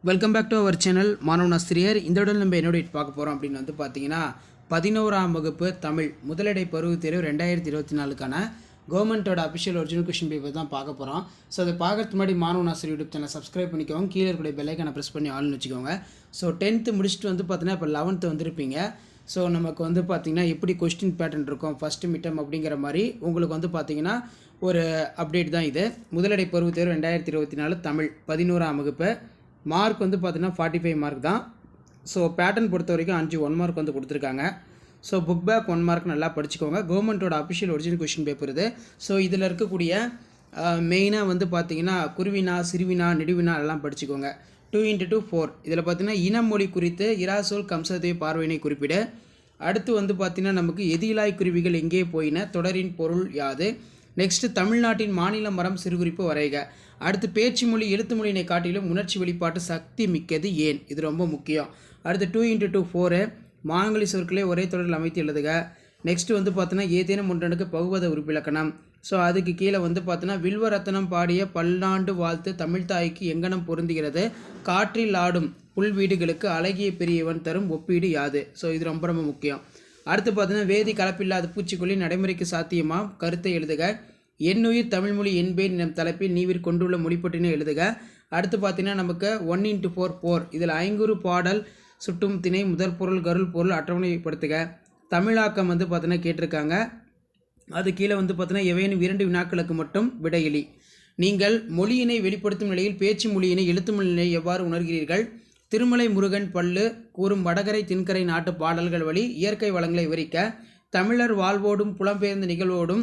Welcome back to our channel மாணவன் ஆசிரியர். இந்த உடல் நம்ம என்னோட பார்க்க போகிறோம் அப்படின்னு வந்து பார்த்தீங்கன்னா 11ஆம் வகுப்பு தமிழ் முதலிடை பருவத் தேர்வு 2024க்கான கவர்மெண்ட்டோட அஃபிஷியல் ஒரிஜினல் கொஷின் பேப்பர் தான் பார்க்க போகிறோம். ஸோ அதை பார்க்கறதுக்கு முன்னாடி மாணவன் ஆசிரியர் யூடியூப் சேனல் சப்ஸ்கிரைப் பண்ணிக்கோங்க. கீழே இருக்கக்கூடிய பெல்லைக்கான ப்ரெஸ் பண்ணி ஆள்னு வச்சுக்கோங்க. ஸோ 10th முடிச்சுட்டு வந்து பார்த்தீங்கன்னா இப்போ 11th வந்திருப்பீங்க. ஸோ நமக்கு வந்து பார்த்திங்கன்னா எப்படி கொஸ்டின் பேட்டர்ன் இருக்கும் ஃபஸ்ட்டு மிட்டம் அப்படிங்கிற மாதிரி உங்களுக்கு வந்து பார்த்திங்கன்னா ஒரு அப்டேட் தான் இது. முதலிடை பருவத் தேர்வு 2024 தமிழ் 11ஆம் வகுப்பு. மார்க் வந்து பார்த்தீங்கன்னா 45 மார்க் தான். ஸோ பேட்டர்ன் பொறுத்த வரைக்கும் 5 1 மார்க் வந்து கொடுத்துருக்காங்க. ஸோ புக் பேக் 1 மார்க் நல்லா படிச்சுக்கோங்க. கவர்மெண்ட்டோட அஃபிஷியல் ஒரிஜினல் கொஷின் பேப்பர் இது. ஸோ இதில் இருக்கக்கூடிய மெயினாக வந்து பார்த்தீங்கன்னா குருவினா சிறுவினா நெடுவினா எல்லாம் படிச்சுக்கோங்க. 2x2 4 இதில் பார்த்தீங்கன்னா இனமொழி குறித்து இராசோல் கம்சதேவ பார்வையினை குறிப்பிட. அடுத்து வந்து பார்த்திங்கன்னா நமக்கு எதிலாய் குருவிகள் எங்கே போயின, தொடரின் பொருள் யாது. நெக்ஸ்ட்டு தமிழ்நாட்டின் மாநில மரம் சிறுகுறிப்பு வரைக. அடுத்து பேச்சு மொழி எழுத்து மொழியினை காட்டிலும் உணர்ச்சி வெளிப்பாட்டு சக்தி மிக்கது ஏன், இது ரொம்ப முக்கியம். அடுத்து 2x2 4 மாங்கலி சொற்களை ஒரே தொடரில் அமைத்து எழுதுக. நெக்ஸ்ட்டு வந்து பார்த்தோன்னா ஏதேனும் ஒன்றனுக்கு பகுவத உறுப்பிலக்கணம். ஸோ அதுக்கு கீழே வந்து பார்த்தோன்னா வில்வரத்தனம் பாடிய பல்லாண்டு வாழ்த்து தமிழ்தாய்க்கு எங்கனம் பொருந்துகிறது, காற்றில் ஆடும் புல்வீடுகளுக்கு அழகிய பெரியவன் தரும் ஒப்பீடு யாது. ஸோ இது ரொம்ப ரொம்ப முக்கியம். அடுத்து பார்த்தீங்கன்னா வேதி கலப்பில்லாத பூச்சிக்கொல்லி நடைமுறைக்கு சாத்தியமா கருத்தை எழுதுக. எண்ணுயிர் தமிழ்மொழி என்பேன் நம் தலைப்பில் நீவிர் கொண்டுள்ள மொழிப்பட்டினை எழுதுக. அடுத்து பார்த்தீங்கன்னா நமக்கு 1x4 4 இதில் 5 பாடல் சுட்டும் திணை முதல் பொருள் கருள் பொருள் அட்டவணைப்படுத்துக. தமிழாக்கம் வந்து பார்த்தீங்கன்னா கேட்டிருக்காங்க. அது கீழே வந்து பார்த்தீங்கன்னா எவையேனும் 2 வினாக்களுக்கு மட்டும் விடையளி. நீங்கள் மொழியினை வெளிப்படுத்தும் நிலையில் பேச்சு மொழியினை எழுத்து மொழியினை எவ்வாறு உணர்கிறீர்கள். திருமலை முருகன் பல்லு கூறும் வடகரை தென்கரை நாட்டு பாடல்கள் வழி இயற்கை வளங்களை விவரிக்க. தமிழர் வாழ்வோடும் புலம்பெயர்ந்த நிகழ்வோடும்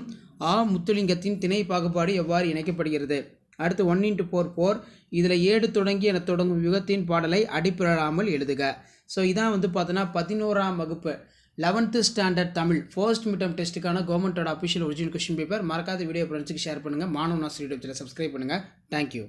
முத்துலிங்கத்தின் திணை பாகுபாடு எவ்வாறு இணைக்கப்படுகிறது. அடுத்து 1x4 4 இதில் ஏடு தொடங்கி என தொடங்கும் யுகத்தின் பாடலை அடிப்பிடாமல் எழுதுக. ஸோ இதான் வந்து பார்த்தோன்னா 11ஆம் வகுப்பு 11th standard Tamil first midterm டெஸ்ட்டுக்கான கவர்மெண்ட்டோட அஃபிஷியல் ஒரிஜினல் கொஸ்டின் பேப்பர். மறக்காத வீடியோ ஃப்ரெண்ட்ஸுக்கு ஷேர் பண்ணுங்கள். மாணவன் ஆசிரியர் யூடியூப் சேனல் சப்ஸ்கிரைப் பண்ணுங்கள். தேங்க்யூ.